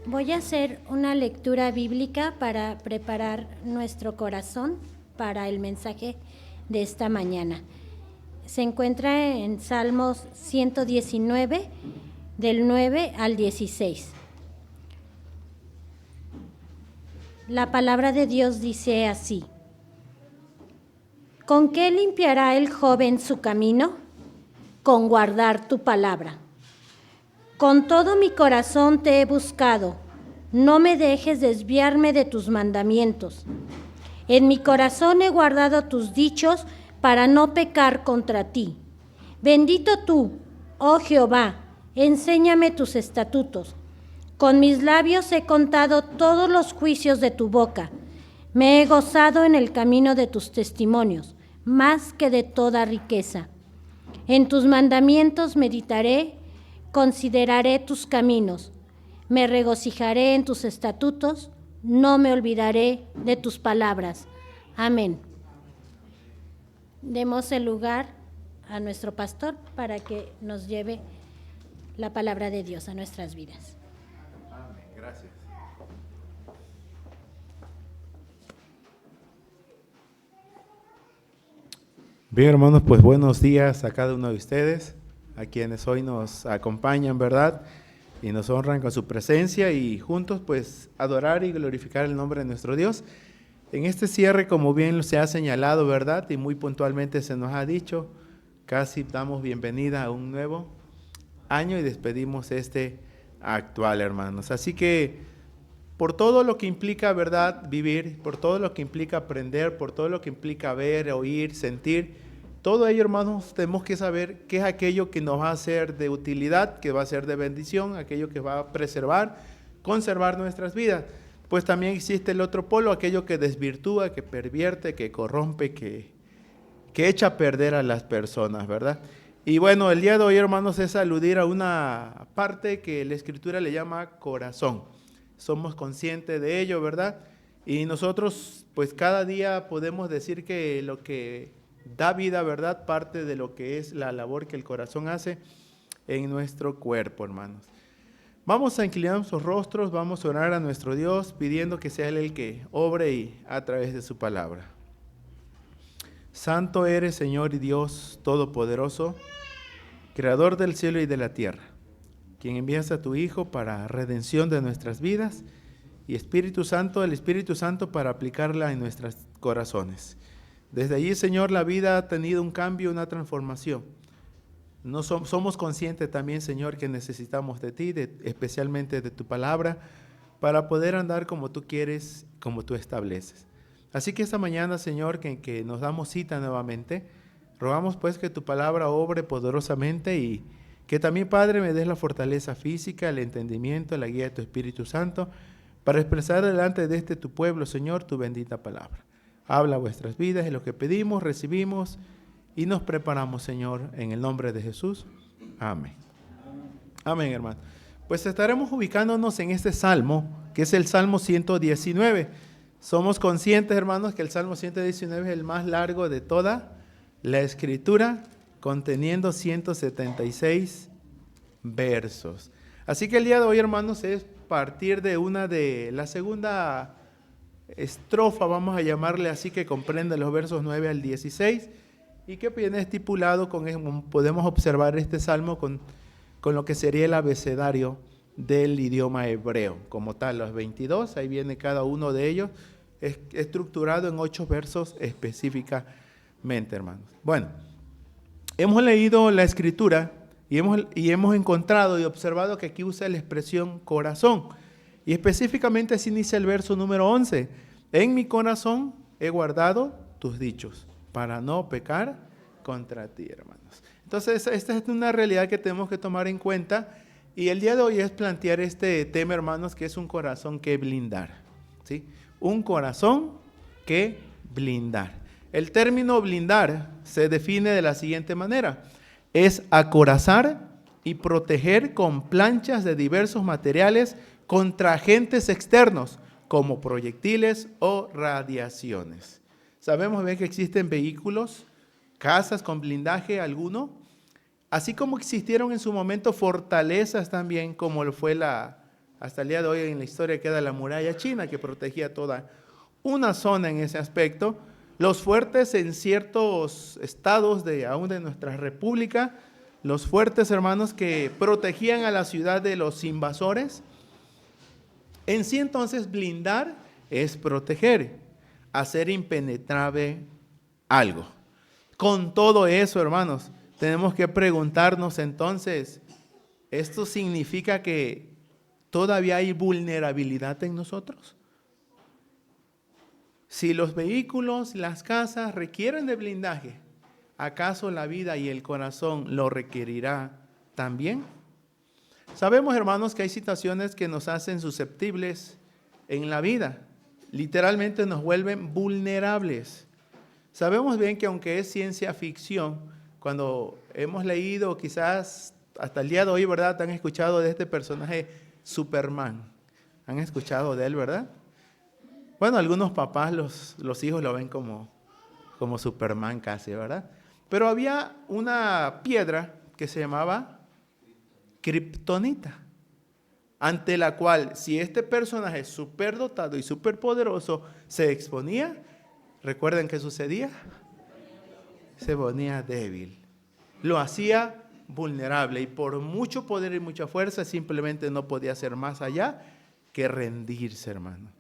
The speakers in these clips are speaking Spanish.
Voy a hacer una lectura bíblica para preparar nuestro corazón para el mensaje de esta mañana. Se encuentra en Salmos 119, del 9 al 16. La palabra de Dios dice así: ¿Con qué limpiará el joven su camino? Con guardar tu palabra. Con todo mi corazón te he buscado, no me dejes desviarme de tus mandamientos. En mi corazón he guardado tus dichos para no pecar contra ti. Bendito tú, oh Jehová, enséñame tus estatutos. Con mis labios he contado todos los juicios de tu boca. Me he gozado en el camino de tus testimonios, más que de toda riqueza. En tus mandamientos meditaré, consideraré tus caminos. Me regocijaré en tus estatutos, no me olvidaré de tus palabras. Amén. Demos el lugar a nuestro pastor para que nos lleve la palabra de Dios a nuestras vidas. Amén. Gracias. Bien, hermanos, pues buenos días a cada uno de ustedes, a quienes hoy nos acompañan, ¿verdad? Y nos honran con su presencia y juntos pues adorar y glorificar el nombre de nuestro Dios. En este cierre, como bien se ha señalado, ¿verdad? Y muy puntualmente se nos ha dicho, casi damos bienvenida a un nuevo año y despedimos este actual, hermanos. Así que por todo lo que implica, ¿verdad?, vivir, por todo lo que implica aprender, por todo lo que implica ver, oír, sentir, todo ello, hermanos, tenemos que saber qué es aquello que nos va a ser de utilidad, que va a ser de bendición, aquello que va a preservar, conservar nuestras vidas. Pues también existe el otro polo, aquello que desvirtúa, que pervierte, que corrompe, que echa a perder a las personas, ¿verdad? Y bueno, el día de hoy, hermanos, es aludir a una parte que la Escritura le llama corazón. Somos conscientes de ello, ¿verdad? Y nosotros, pues cada día podemos decir que lo que da vida, ¿verdad?, parte de lo que es la labor que el corazón hace en nuestro cuerpo, hermanos. Vamos a inclinar nuestros rostros, vamos a orar a nuestro Dios, pidiendo que sea Él el que obre y a través de su palabra. Santo eres, Señor y Dios Todopoderoso, Creador del cielo y de la tierra, quien envías a tu Hijo para redención de nuestras vidas, y Espíritu Santo, el Espíritu Santo para aplicarla en nuestros corazones. Desde allí, Señor, la vida ha tenido un cambio, una transformación. No somos conscientes también, Señor, que necesitamos de ti, especialmente de tu palabra, para poder andar como tú quieres, como tú estableces. Así que esta mañana, Señor, que nos damos cita nuevamente, rogamos pues que tu palabra obre poderosamente y que también, Padre, me des la fortaleza física, el entendimiento, la guía de tu Espíritu Santo, para expresar delante de tu pueblo, Señor, tu bendita palabra. Habla vuestras vidas, es lo que pedimos, recibimos y nos preparamos, Señor, en el nombre de Jesús. Amén. Amén, hermano. Pues estaremos ubicándonos en este salmo, que es el Salmo 119. Somos conscientes, hermanos, que el Salmo 119 es el más largo de toda la Escritura, conteniendo 176 versos. Así que el día de hoy, hermanos, es partir de la segunda estrofa, vamos a llamarle así, que comprende los versos 9 al 16 y que viene estipulado podemos observar este salmo con lo que sería el abecedario del idioma hebreo como tal, los 22, ahí viene cada uno de ellos, es estructurado en 8 versos específicamente, hermanos. Bueno, hemos leído la Escritura y hemos encontrado y observado que aquí usa la expresión corazón. Y específicamente se inicia el verso número 11. En mi corazón he guardado tus dichos para no pecar contra ti, hermanos. Entonces, esta es una realidad que tenemos que tomar en cuenta. Y el día de hoy es plantear este tema, hermanos, que es un corazón que blindar, ¿sí? Un corazón que blindar. El término blindar se define de la siguiente manera. Es acorazar y proteger con planchas de diversos materiales contra agentes externos como proyectiles o radiaciones. Sabemos bien que existen vehículos, casas con blindaje alguno, así como existieron en su momento fortalezas también, como fue la Hasta el día de hoy en la historia queda la muralla china que protegía toda una zona en ese aspecto. Los fuertes en ciertos estados aún de nuestra república, los fuertes, hermanos, que protegían a la ciudad de los invasores. En sí, entonces, blindar es proteger, hacer impenetrable algo. Con todo eso, hermanos, tenemos que preguntarnos entonces, ¿esto significa que todavía hay vulnerabilidad en nosotros? Si los vehículos, las casas requieren de blindaje, ¿acaso la vida y el corazón lo requerirá también? Sabemos, hermanos, que hay situaciones que nos hacen susceptibles en la vida. Literalmente nos vuelven vulnerables. Sabemos bien que aunque es ciencia ficción, cuando hemos leído quizás hasta el día de hoy, ¿verdad? Han escuchado de este personaje Superman. ¿Han escuchado de él, verdad? Bueno, algunos papás, los hijos lo ven como Superman casi, ¿verdad? Pero había una piedra que se llamaba Kryptonita, ante la cual si este personaje superdotado y superpoderoso se exponía, ¿recuerden qué sucedía? Se ponía débil. Lo hacía vulnerable y por mucho poder y mucha fuerza simplemente no podía hacer más allá que rendirse, hermano.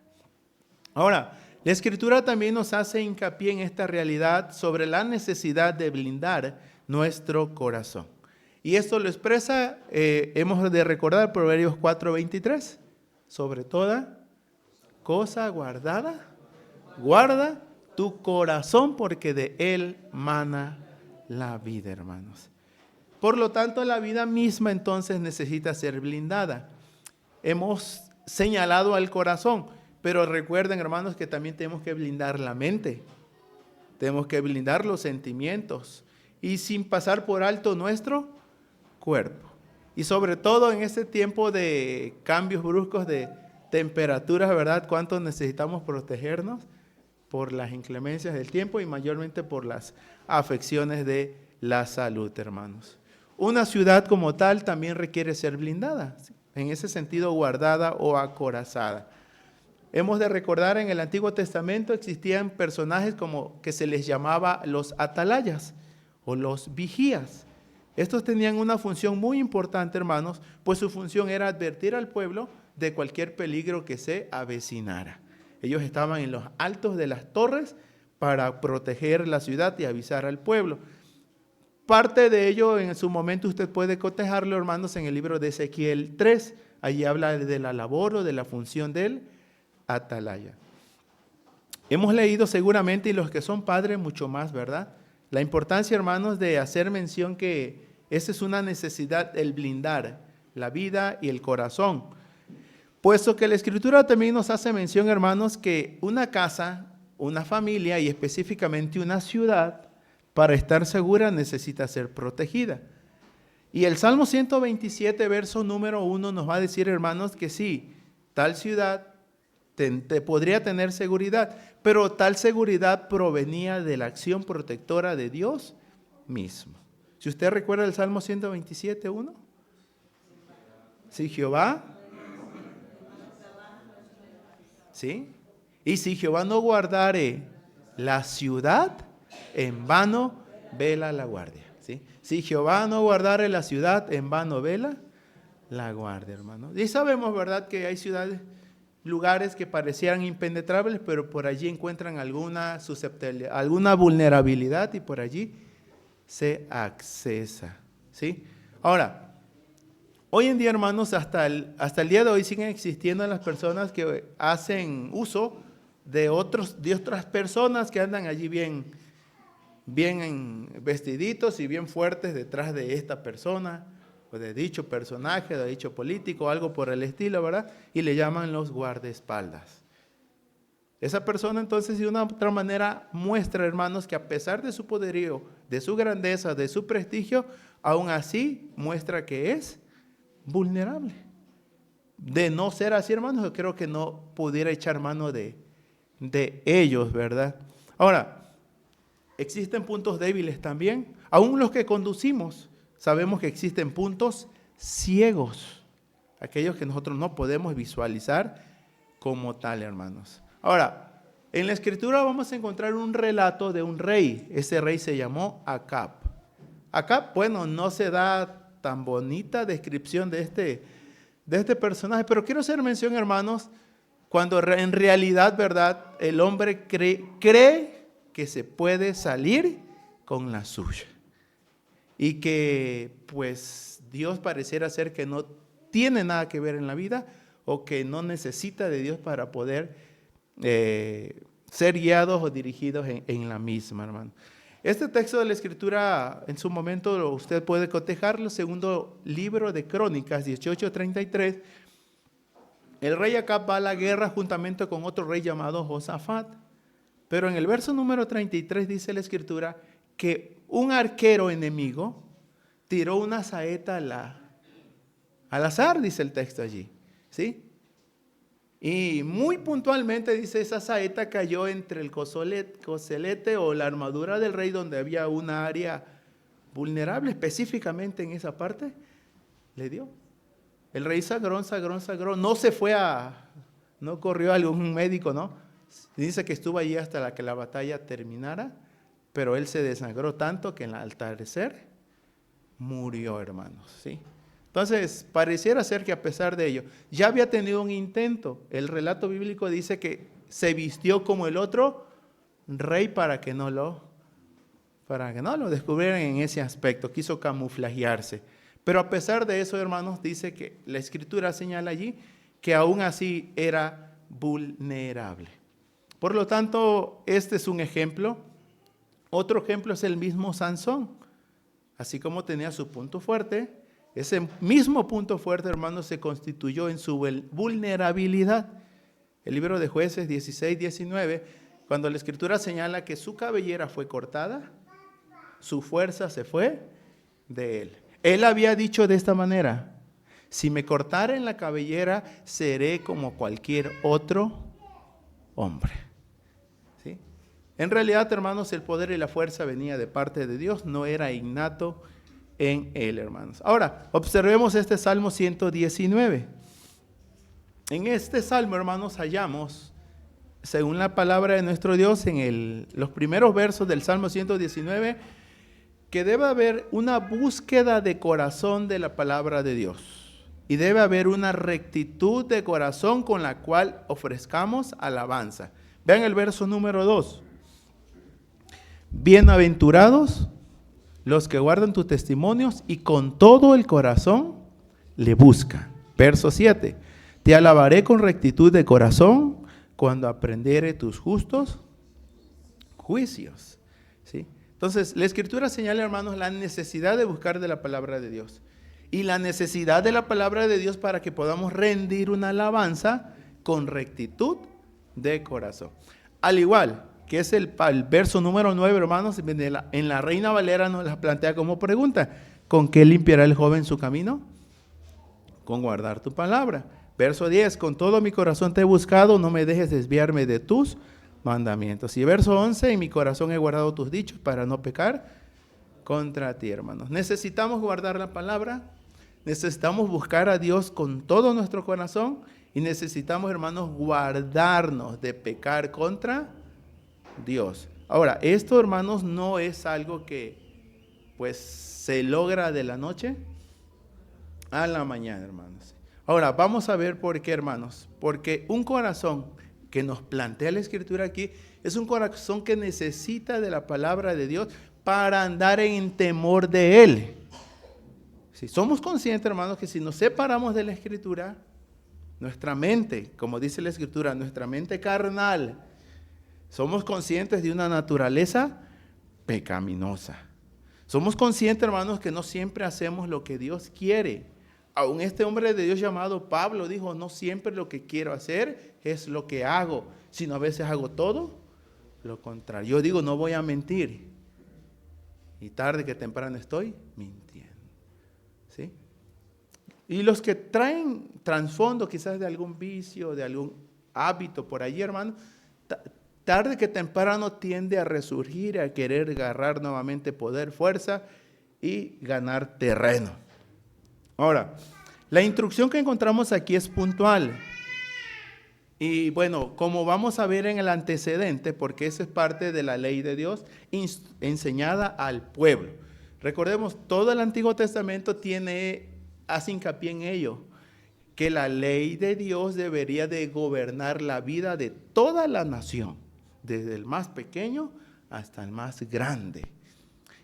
Ahora, la Escritura también nos hace hincapié en esta realidad sobre la necesidad de blindar nuestro corazón. Y esto lo expresa, hemos de recordar Proverbios 4:23, sobre toda cosa guardada, guarda tu corazón porque de él mana la vida, hermanos. Por lo tanto, la vida misma entonces necesita ser blindada. Hemos señalado al corazón, pero recuerden, hermanos, que también tenemos que blindar la mente, tenemos que blindar los sentimientos y sin pasar por alto nuestro cuerpo. Y sobre todo en este tiempo de cambios bruscos de temperaturas, ¿verdad? ¿Cuánto necesitamos protegernos por las inclemencias del tiempo y mayormente por las afecciones de la salud, hermanos? Una ciudad como tal también requiere ser blindada, en ese sentido guardada o acorazada. Hemos de recordar en el Antiguo Testamento existían personajes como que se les llamaba los atalayas o los vigías. Estos tenían una función muy importante, hermanos, pues su función era advertir al pueblo de cualquier peligro que se avecinara. Ellos estaban en los altos de las torres para proteger la ciudad y avisar al pueblo. Parte de ello en su momento usted puede cotejarlo, hermanos, en el libro de Ezequiel 3. Allí habla de la labor o de la función del atalaya. Hemos leído seguramente, y los que son padres mucho más, ¿verdad? La importancia, hermanos, de hacer mención que esa es una necesidad, el blindar la vida y el corazón. Puesto que la Escritura también nos hace mención, hermanos, que una casa, una familia y específicamente una ciudad, para estar segura necesita ser protegida. Y el Salmo 127, verso número 1 nos va a decir, hermanos, que sí, tal ciudad te podría tener seguridad, pero tal seguridad provenía de la acción protectora de Dios mismo. Si usted recuerda el Salmo 127, 1. Sí, Jehová. ¿Sí? Y si Jehová no guardare la ciudad, en vano vela la guardia. ¿Sí? Si Jehová no guardare la ciudad, en vano vela la guardia, hermano. Y sabemos, ¿verdad?, que hay ciudades, lugares que parecieran impenetrables, pero por allí encuentran alguna susceptibilidad, alguna vulnerabilidad y por allí se accesa, ¿sí? Ahora, hoy en día, hermanos, hasta el día de hoy siguen existiendo las personas que hacen uso de otras personas que andan allí bien vestiditos y bien fuertes detrás de esta persona, o de dicho personaje, de dicho político, algo por el estilo, ¿verdad? Y le llaman los guardaespaldas. Esa persona entonces de una u otra manera muestra, hermanos, que a pesar de su poderío, de su grandeza, de su prestigio, aún así muestra que es vulnerable. De no ser así, hermanos, yo creo que no pudiera echar mano de ellos, ¿verdad? Ahora, existen puntos débiles también. Aún los que conducimos, sabemos que existen puntos ciegos. aquellos que nosotros no podemos visualizar como tal, hermanos. Ahora, en la Escritura vamos a encontrar un relato de un rey. Ese rey se llamó Acab. Acab, bueno, no se da tan bonita descripción de este personaje, pero quiero hacer mención, hermanos, cuando en realidad, ¿verdad?, el hombre cree que se puede salir con la suya. Y que pues Dios pareciera ser que no tiene nada que ver en la vida o que no necesita de Dios para poder ser guiados o dirigidos en la misma, hermano. Este texto de la Escritura, en su momento usted puede cotejarlo, segundo libro de Crónicas 18:33. El rey Acab va a la guerra juntamente con otro rey llamado Josafat. Pero en el verso número 33 dice la Escritura que un arquero enemigo tiró una saeta al azar, dice el texto allí, ¿sí? Y muy puntualmente dice, esa saeta cayó entre el coselete o la armadura del rey, donde había una área vulnerable, específicamente en esa parte, le dio. El rey sangró, no corrió a algún médico, ¿no? Dice que estuvo allí hasta que la batalla terminara, pero él se desangró tanto que al atardecer murió, hermanos, ¿sí? Entonces, pareciera ser que a pesar de ello, ya había tenido un intento. El relato bíblico dice que se vistió como el otro rey para que no lo descubrieran en ese aspecto. Quiso camuflajearse. Pero a pesar de eso, hermanos, dice que la Escritura señala allí que aún así era vulnerable. Por lo tanto, este es un ejemplo. Otro ejemplo es el mismo Sansón. Así como tenía su punto fuerte, ese mismo punto fuerte, hermanos, se constituyó en su vulnerabilidad. El libro de Jueces 16:19, cuando la Escritura señala que su cabellera fue cortada, su fuerza se fue de él. Él había dicho de esta manera: si me cortaren la cabellera, seré como cualquier otro hombre. ¿Sí? En realidad, hermanos, el poder y la fuerza venía de parte de Dios, no era innato en él, hermanos. Ahora, observemos este Salmo 119. En este Salmo, hermanos, hallamos, según la palabra de nuestro Dios, en los primeros versos del Salmo 119, que debe haber una búsqueda de corazón de la palabra de Dios. Y debe haber una rectitud de corazón con la cual ofrezcamos alabanza. Vean el verso número 2. Bienaventurados los que guardan tus testimonios y con todo el corazón le buscan. Verso 7. Te alabaré con rectitud de corazón cuando aprendiere tus justos juicios. ¿Sí? Entonces, la Escritura señala, hermanos, la necesidad de buscar de la palabra de Dios. Y la necesidad de la palabra de Dios para que podamos rendir una alabanza con rectitud de corazón. Al igual que es el verso número 9, hermanos, en la Reina Valera nos la plantea como pregunta: ¿con qué limpiará el joven su camino? Con guardar tu palabra. Verso 10, con todo mi corazón te he buscado, no me dejes desviarme de tus mandamientos. Y verso 11, en mi corazón he guardado tus dichos para no pecar contra ti, hermanos. Necesitamos guardar la palabra, necesitamos buscar a Dios con todo nuestro corazón y necesitamos, hermanos, guardarnos de pecar contra Dios. Ahora, esto, hermanos, no es algo que pues se logra de la noche a la mañana, hermanos. Ahora, vamos a ver por qué, hermanos. Porque un corazón que nos plantea la Escritura aquí es un corazón que necesita de la palabra de Dios para andar en temor de Él. Si somos conscientes, hermanos, que si nos separamos de la Escritura, nuestra mente, como dice la Escritura, nuestra mente carnal, somos conscientes de una naturaleza pecaminosa. Somos conscientes, hermanos, que no siempre hacemos lo que Dios quiere. Aún este hombre de Dios llamado Pablo dijo: no siempre lo que quiero hacer es lo que hago, sino a veces hago todo lo contrario. Yo digo, no voy a mentir, y tarde que temprano estoy mintiendo. ¿Sí? Y los que traen trasfondo quizás de algún vicio, de algún hábito por allí, hermano, tarde que temprano tiende a resurgir, a querer agarrar nuevamente poder, fuerza y ganar terreno. Ahora, La instrucción que encontramos aquí es puntual. Y bueno, como vamos a ver en el antecedente, porque eso es parte de la ley de Dios enseñada al pueblo. Recordemos, todo el Antiguo Testamento hace hincapié en ello, que la ley de Dios debería de gobernar la vida de toda la nación, desde el más pequeño hasta el más grande.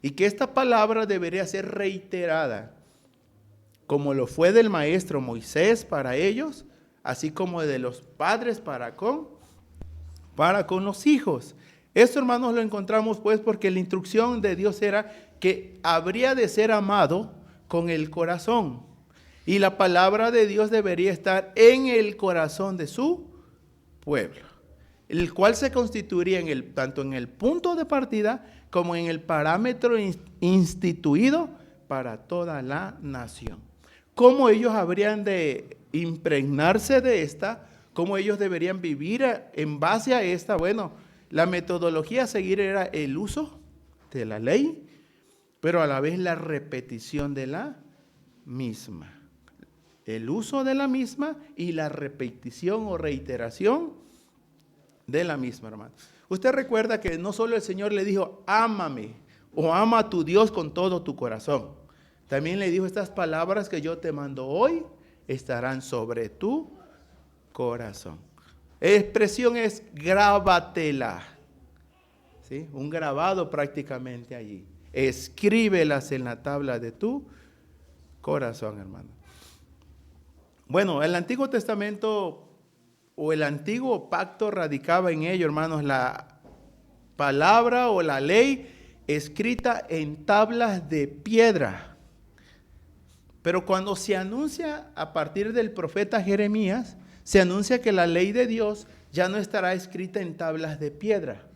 Y que esta palabra debería ser reiterada, como lo fue del maestro Moisés para ellos, así como de los padres para con los hijos. Esto, hermanos, lo encontramos pues porque la instrucción de Dios era que habría de ser amado con el corazón. Y la palabra de Dios debería estar en el corazón de su pueblo, el cual se constituiría tanto en el punto de partida como en el parámetro instituido para toda la nación. ¿Cómo ellos habrían de impregnarse de esta? ¿Cómo ellos deberían vivir en base a esta? Bueno, la metodología a seguir era el uso de la ley, pero a la vez la repetición de la misma. El uso de la misma y la repetición o reiteración de la misma, hermano. Usted recuerda que no solo el Señor le dijo, ámame, o ama a tu Dios con todo tu corazón. También le dijo, estas palabras que yo te mando hoy estarán sobre tu corazón. La expresión es grábatela, ¿sí? Un grabado prácticamente allí. Escríbelas en la tabla de tu corazón, hermano. Bueno, el Antiguo Testamento o el antiguo pacto radicaba en ello, hermanos, la palabra o la ley escrita en tablas de piedra. Pero cuando se anuncia a partir del profeta Jeremías, se anuncia que la ley de Dios ya no estará escrita en tablas de piedra.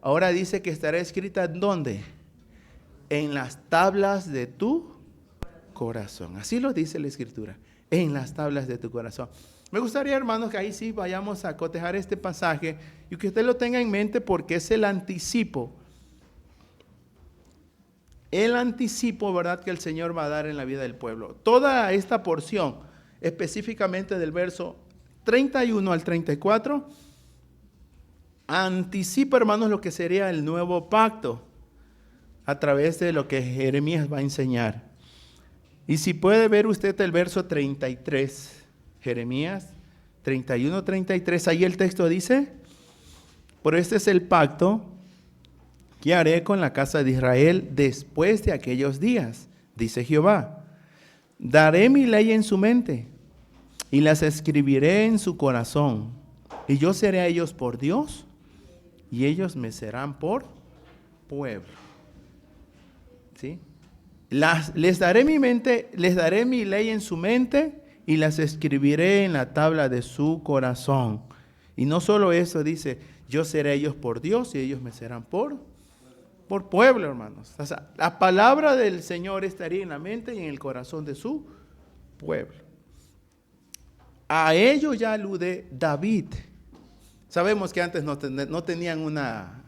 Ahora dice que estará escrita ¿en dónde? En las tablas de tu corazón. Así lo dice la Escritura, en las tablas de tu corazón. Me gustaría, hermanos, que ahí sí vayamos a cotejar este pasaje y que usted lo tenga en mente porque es el anticipo. El anticipo, ¿verdad?, que el Señor va a dar en la vida del pueblo. Toda esta porción, específicamente del verso 31 al 34, anticipa, hermanos, lo que sería el nuevo pacto a través de lo que Jeremías va a enseñar. Y si puede ver usted el verso 33, Jeremías 31, 33, ahí el texto dice, por este es el pacto que haré con la casa de Israel después de aquellos días, dice Jehová. Daré mi ley en su mente y las escribiré en su corazón. Y yo seré a ellos por Dios y ellos me serán por pueblo. ¿Sí? Les daré mi ley en su mente y las escribiré en la tabla de su corazón. Y no solo eso, dice, yo seré a ellos por Dios y ellos me serán por pueblo, hermanos. O sea, la palabra del Señor estaría en la mente y en el corazón de su pueblo. A ello ya alude David. Sabemos que antes no tenían una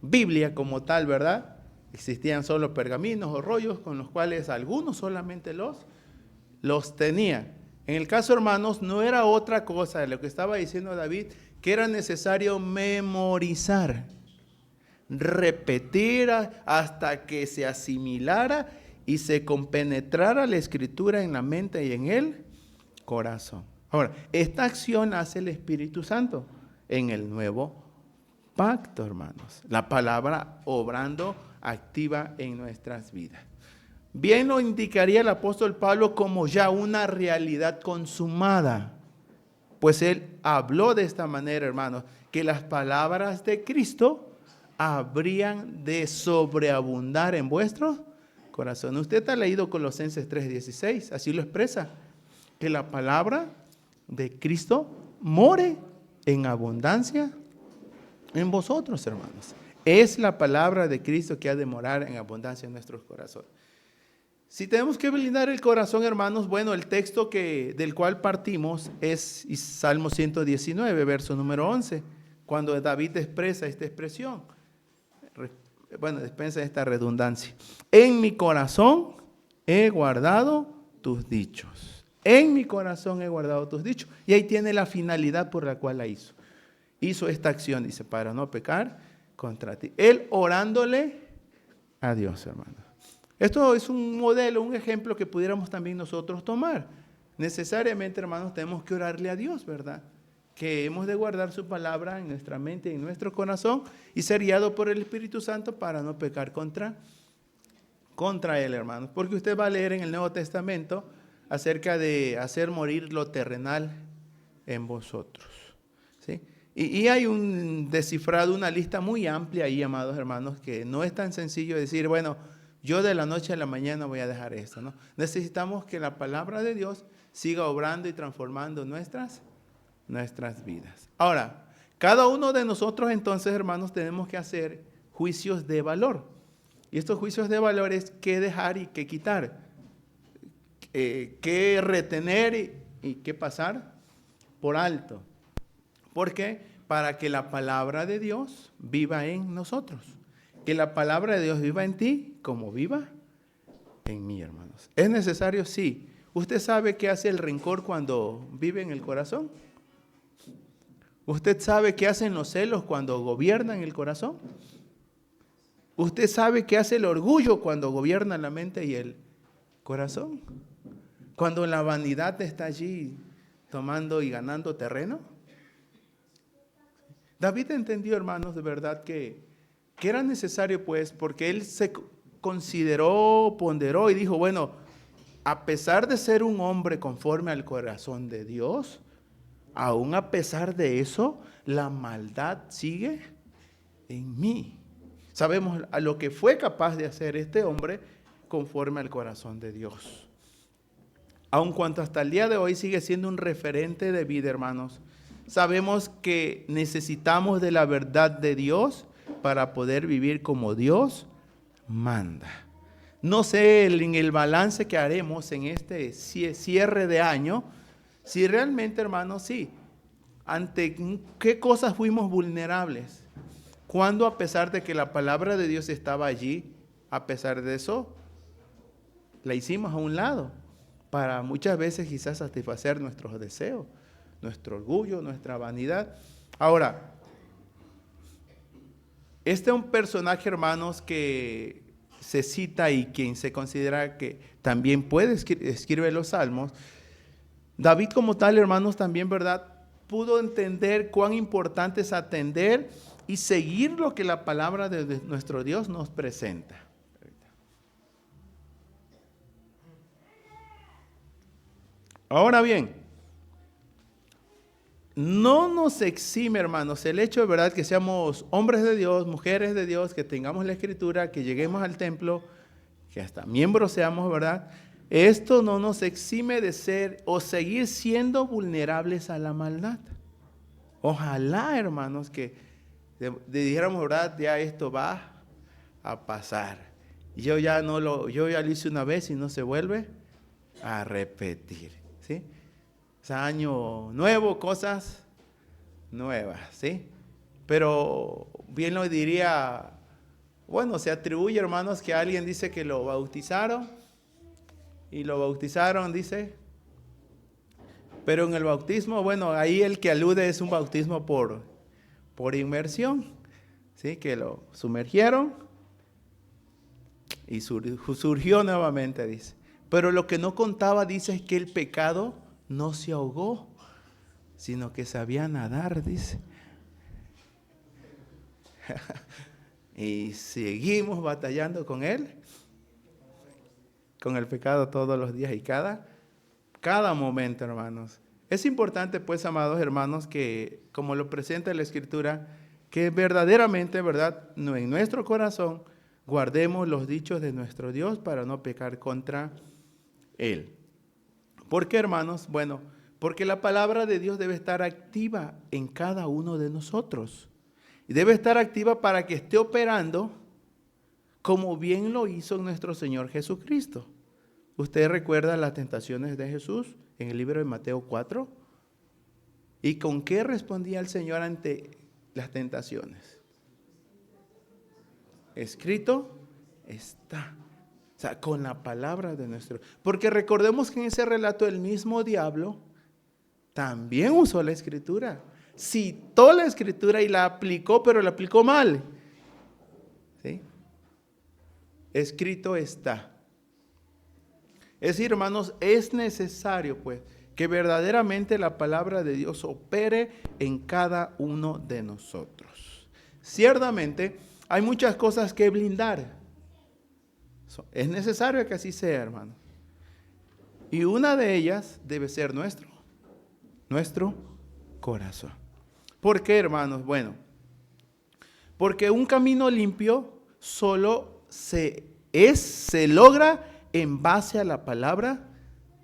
Biblia como tal, ¿verdad? Existían solo pergaminos o rollos con los cuales algunos solamente los tenían. En el caso, hermanos, no era otra cosa de lo que estaba diciendo David, que era necesario memorizar, repetir hasta que se asimilara y se compenetrara la escritura en la mente y en el corazón. Ahora, esta acción hace el Espíritu Santo en el nuevo pacto, hermanos. La palabra obrando activa en nuestras vidas. Bien lo indicaría el apóstol Pablo como ya una realidad consumada, pues él habló de esta manera, hermanos, que las palabras de Cristo habrían de sobreabundar en vuestro corazón. Usted ha leído Colosenses 3:16, así lo expresa, que la palabra de Cristo more en abundancia en vosotros, hermanos. Es la palabra de Cristo que ha de morar en abundancia en nuestros corazones. Si tenemos que blindar el corazón, hermanos, bueno, el texto del cual partimos es Salmo 119, verso número 11, cuando David expresa esta expresión. Bueno, dispensa esta redundancia. En mi corazón he guardado tus dichos. En mi corazón he guardado tus dichos. Y ahí tiene la finalidad por la cual la hizo. Hizo esta acción, dice, para no pecar contra ti. Él orándole a Dios, hermano. Esto es un modelo, un ejemplo que pudiéramos también nosotros tomar. Necesariamente, hermanos, tenemos que orarle a Dios, ¿verdad? Que hemos de guardar su palabra en nuestra mente y en nuestro corazón y ser guiado por el Espíritu Santo para no pecar contra Él, hermanos. Porque usted va a leer en el Nuevo Testamento acerca de hacer morir lo terrenal en vosotros, ¿sí? Y hay un descifrado, una lista muy amplia ahí, amados hermanos, que no es tan sencillo decir, bueno, yo de la noche a la mañana voy a dejar esto, ¿no? Necesitamos que la palabra de Dios siga obrando y transformando nuestras vidas. Ahora, cada uno de nosotros entonces, hermanos, tenemos que hacer juicios de valor. Y estos juicios de valor es qué dejar y qué quitar, qué retener y qué pasar por alto. ¿Por qué? Para que la palabra de Dios viva en nosotros. Que la palabra de Dios viva en ti como viva en mí, hermanos. ¿Es necesario? Sí. ¿Usted sabe qué hace el rencor cuando vive en el corazón? ¿Usted sabe qué hacen los celos cuando gobiernan el corazón? ¿Usted sabe qué hace el orgullo cuando gobierna la mente y el corazón? Cuando la vanidad está allí tomando y ganando terreno. David entendió, hermanos, de verdad que era necesario, pues, porque él se consideró, ponderó y dijo, bueno, a pesar de ser un hombre conforme al corazón de Dios, aún a pesar de eso, la maldad sigue en mí. Sabemos a lo que fue capaz de hacer este hombre conforme al corazón de Dios. Aun cuanto hasta el día de hoy sigue siendo un referente de vida, hermanos, sabemos que necesitamos de la verdad de Dios para poder vivir como Dios manda. No sé en el balance que haremos en este cierre de año, si realmente, hermanos, sí, ante qué cosas fuimos vulnerables. Cuando a pesar de que la palabra de Dios estaba allí, a pesar de eso, la hicimos a un lado para muchas veces quizás satisfacer nuestros deseos, nuestro orgullo, nuestra vanidad. Ahora, este es un personaje, hermanos, que se cita y quien se considera que también puede escribir los salmos. David como tal, hermanos, también, ¿verdad?, pudo entender cuán importante es atender y seguir lo que la palabra de nuestro Dios nos presenta. Ahora bien, no nos exime, hermanos, el hecho de verdad que seamos hombres de Dios, mujeres de Dios, que tengamos la escritura, que lleguemos al templo, que hasta miembros seamos, ¿verdad? Esto no nos exime de ser o seguir siendo vulnerables a la maldad. Ojalá, hermanos, que dijéramos, ¿verdad? Ya esto va a pasar. Yo ya lo hice una vez y no se vuelve a repetir, ¿sí? Es año nuevo, cosas nuevas, ¿sí? Pero bien lo diría, bueno, se atribuye, hermanos, que alguien dice que lo bautizaron y lo bautizaron, dice, pero en el bautismo, bueno, ahí el que alude es un bautismo por inmersión, ¿sí? Que lo sumergieron y surgió nuevamente, dice. Pero lo que no contaba, dice, es que el pecado no se ahogó, sino que sabía nadar, dice. Y seguimos batallando con él, con el pecado todos los días y cada momento, hermanos. Es importante, pues, amados hermanos, que como lo presenta la Escritura, que verdaderamente, ¿verdad?, en nuestro corazón guardemos los dichos de nuestro Dios para no pecar contra Él. ¿Por qué, hermanos? Bueno, porque la palabra de Dios debe estar activa en cada uno de nosotros. Y debe estar activa para que esté operando como bien lo hizo nuestro Señor Jesucristo. ¿Usted recuerda las tentaciones de Jesús en el libro de Mateo 4? ¿Y con qué respondía el Señor ante las tentaciones? Escrito está. O sea, con la palabra de nuestro. Porque recordemos que en ese relato el mismo diablo también usó la escritura. Citó la escritura y la aplicó, pero la aplicó mal. ¿Sí? Escrito está. Es decir, hermanos, es necesario pues que verdaderamente la palabra de Dios opere en cada uno de nosotros. Ciertamente hay muchas cosas que blindar. Es necesario que así sea, hermano. Y una de ellas debe ser nuestro corazón. ¿Por qué, hermanos? Bueno, porque un camino limpio solo se logra en base a la palabra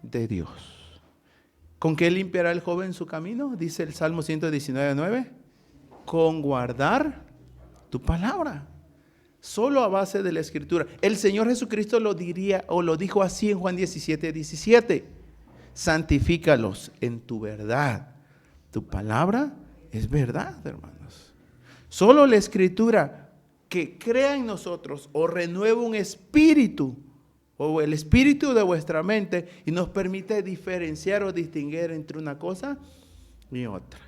de Dios. ¿Con qué limpiará el joven su camino? Dice el Salmo 119:9. Con guardar tu palabra. Solo a base de la escritura. El Señor Jesucristo lo diría o lo dijo así en Juan 17:17. Santifícalos en tu verdad. Tu palabra es verdad, hermanos. Solo la escritura que crea en nosotros o renueva un espíritu o el espíritu de vuestra mente y nos permite diferenciar o distinguir entre una cosa y otra.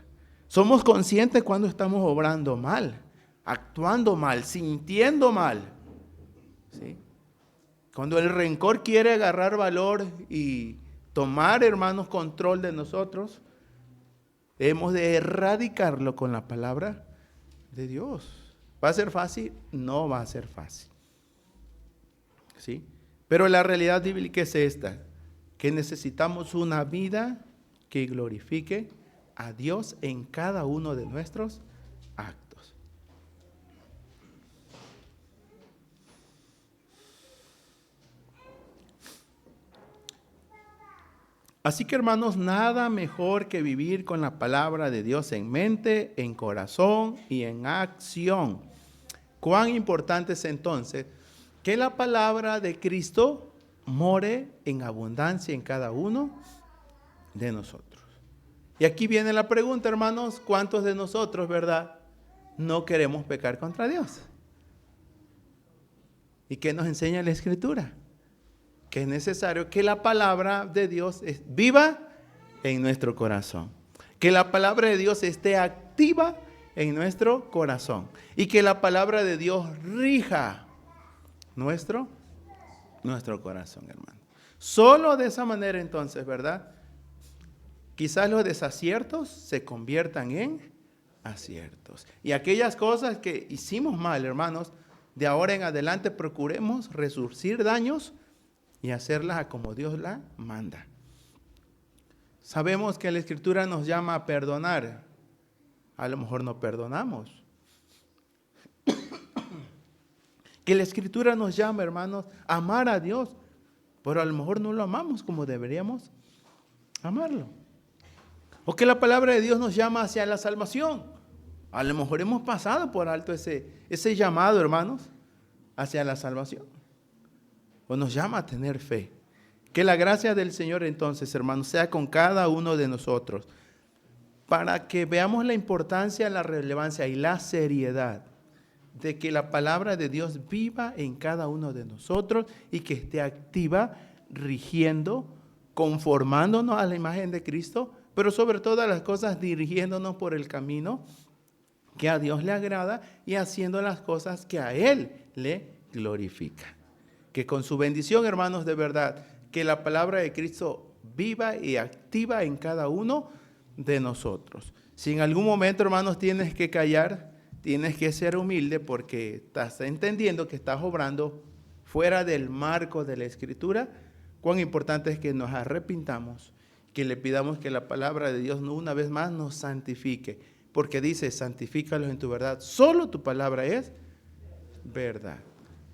Somos conscientes cuando estamos obrando mal, actuando mal, sintiendo mal. ¿Sí? Cuando el rencor quiere agarrar valor y tomar, hermanos, control de nosotros, hemos de erradicarlo con la palabra de Dios. ¿Va a ser fácil? No va a ser fácil. ¿Sí? Pero la realidad bíblica es esta, que necesitamos una vida que glorifique a Dios en cada uno de nuestros actos. Así que, hermanos, nada mejor que vivir con la palabra de Dios en mente, en corazón y en acción. Cuán importante es entonces que la palabra de Cristo more en abundancia en cada uno de nosotros. Y aquí viene la pregunta, hermanos, ¿cuántos de nosotros, verdad, no queremos pecar contra Dios? ¿Y qué nos enseña la Escritura? Que es necesario que la palabra de Dios viva en nuestro corazón. Que la palabra de Dios esté activa en nuestro corazón. Y que la palabra de Dios rija nuestro corazón, hermano. Solo de esa manera entonces, ¿verdad? Quizás los desaciertos se conviertan en aciertos. Y aquellas cosas que hicimos mal, hermanos, de ahora en adelante procuremos resurcir daños y hacerlas a como Dios la manda. Sabemos que la Escritura nos llama a perdonar. A lo mejor no perdonamos. Que la Escritura nos llama, hermanos, a amar a Dios, pero a lo mejor no lo amamos como deberíamos amarlo. O que la palabra de Dios nos llama hacia la salvación. A lo mejor hemos pasado por alto ese llamado, hermanos, hacia la salvación. O nos llama a tener fe. Que la gracia del Señor entonces, hermanos, sea con cada uno de nosotros, para que veamos la importancia, la relevancia y la seriedad de que la palabra de Dios viva en cada uno de nosotros y que esté activa, rigiendo, conformándonos a la imagen de Cristo, pero sobre todas las cosas dirigiéndonos por el camino que a Dios le agrada y haciendo las cosas que a Él le glorifica. Que con su bendición, hermanos, de verdad, que la palabra de Cristo viva y activa en cada uno de nosotros. Si en algún momento, hermanos, tienes que callar, tienes que ser humilde porque estás entendiendo que estás obrando fuera del marco de la Escritura, cuán importante es que nos arrepintamos, que le pidamos que la palabra de Dios una vez más nos santifique, porque dice, santifícalos en tu verdad. Solo tu palabra es verdad.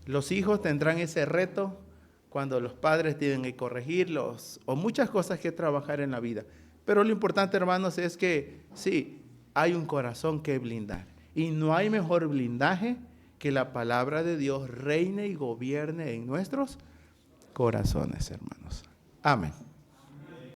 Los hijos tendrán ese reto cuando los padres tienen que corregirlos o muchas cosas que trabajar en la vida. Pero lo importante, hermanos, es que sí, hay un corazón que blindar. Y no hay mejor blindaje que la palabra de Dios reine y gobierne en nuestros corazones, hermanos. Amén.